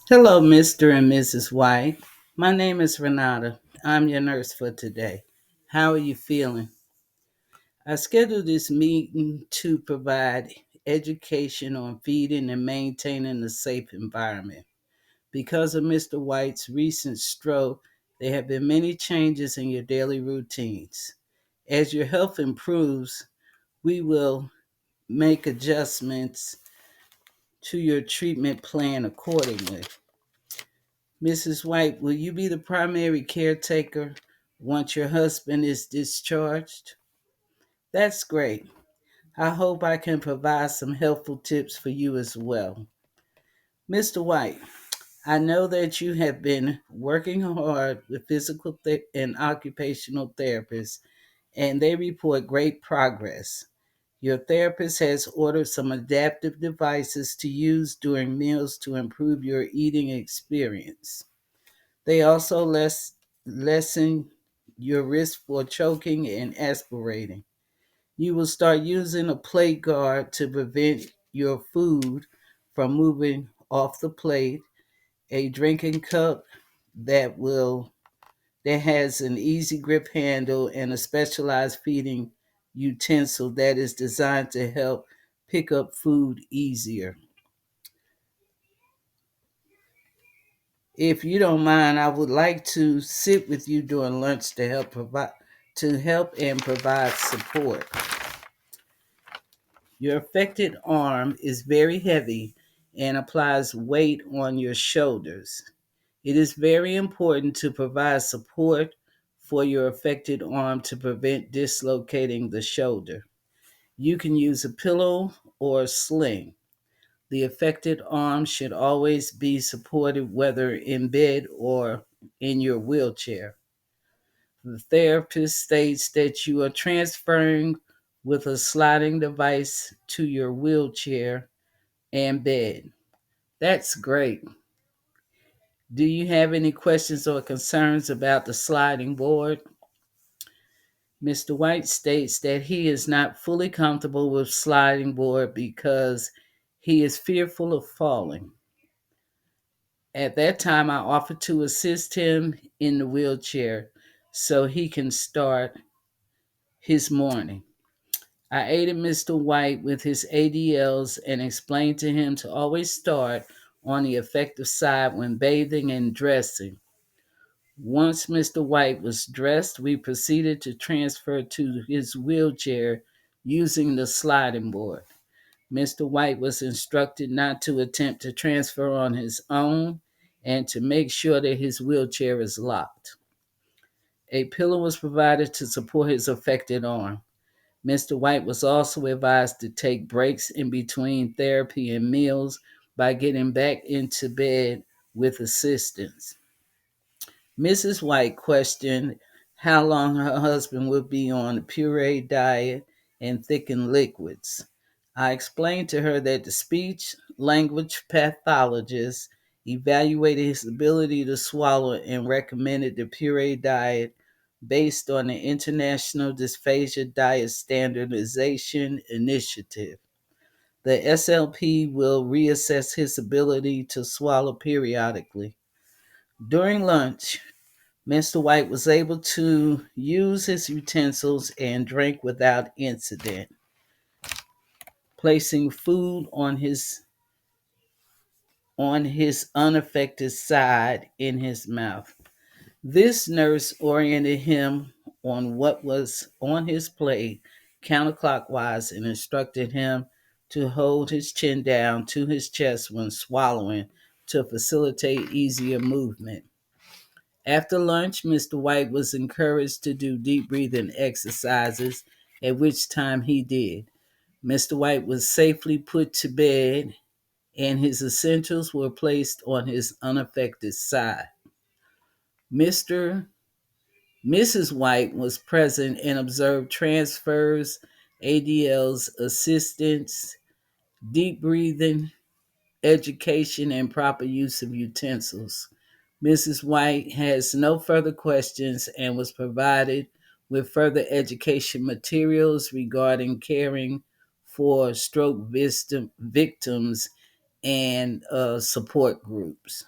Hello, Mr. and Mrs. White. My name is Renata. I'm your nurse for today. How are you feeling? I scheduled this meeting to provide education on feeding and maintaining a safe environment. Because of Mr. White's recent stroke, there have been many changes in your daily routines. As your health improves, we will make adjustments to your treatment plan accordingly. Mrs. White, will you be the primary caretaker once your husband is discharged? That's great. I hope I can provide some helpful tips for you as well. Mr. White, I know that you have been working hard with and occupational therapists, and they report great progress. Your therapist has ordered some adaptive devices to use during meals to improve your eating experience. They also lessen your risk for choking and aspirating. You will start using a plate guard to prevent your food from moving off the plate, a drinking cup that will that has an easy grip handle and a specialized feeding utensil that is designed to help pick up food easier. If you don't mind, I would like to sit with you during lunch to help and provide support. Your affected arm is very heavy and applies weight on your shoulders. It is very important to provide support for your affected arm to prevent dislocating the shoulder. You can use a pillow or a sling. The affected arm should always be supported whether in bed or in your wheelchair. The therapist states that you are transferring with a sliding device to your wheelchair and bed. That's great. Do you have any questions or concerns about the sliding board? Mr. White states that he is not fully comfortable with sliding board because he is fearful of falling. At that time, I offered to assist him in the wheelchair so he can start his morning. I aided Mr. White with his ADLs and explained to him to always start on the effective side when bathing and dressing. Once Mr. White was dressed, we proceeded to transfer to his wheelchair using the sliding board. Mr. White was instructed not to attempt to transfer on his own and to make sure that his wheelchair is locked. A pillow was provided to support his affected arm. Mr. White was also advised to take breaks in between therapy and meals by getting back into bed with assistance. Mrs. White questioned how long her husband would be on a puree diet and thickened liquids. I explained to her that the speech language pathologist evaluated his ability to swallow and recommended the puree diet based on the International Dysphagia Diet Standardization Initiative. The SLP will reassess his ability to swallow periodically. During lunch, Mr. White was able to use his utensils and drink without incident, placing food on his unaffected side in his mouth. This nurse oriented him on what was on his plate counterclockwise and instructed him to hold his chin down to his chest when swallowing to facilitate easier movement. After lunch, Mr. White was encouraged to do deep breathing exercises, at which time he did. Mr. White was safely put to bed, and his essentials were placed on his unaffected side. Mr. Mrs. White was present and observed transfers, ADLs, assistance, deep breathing, education, and proper use of utensils. Mrs. White has no further questions and was provided with further education materials regarding caring for stroke victims and support groups.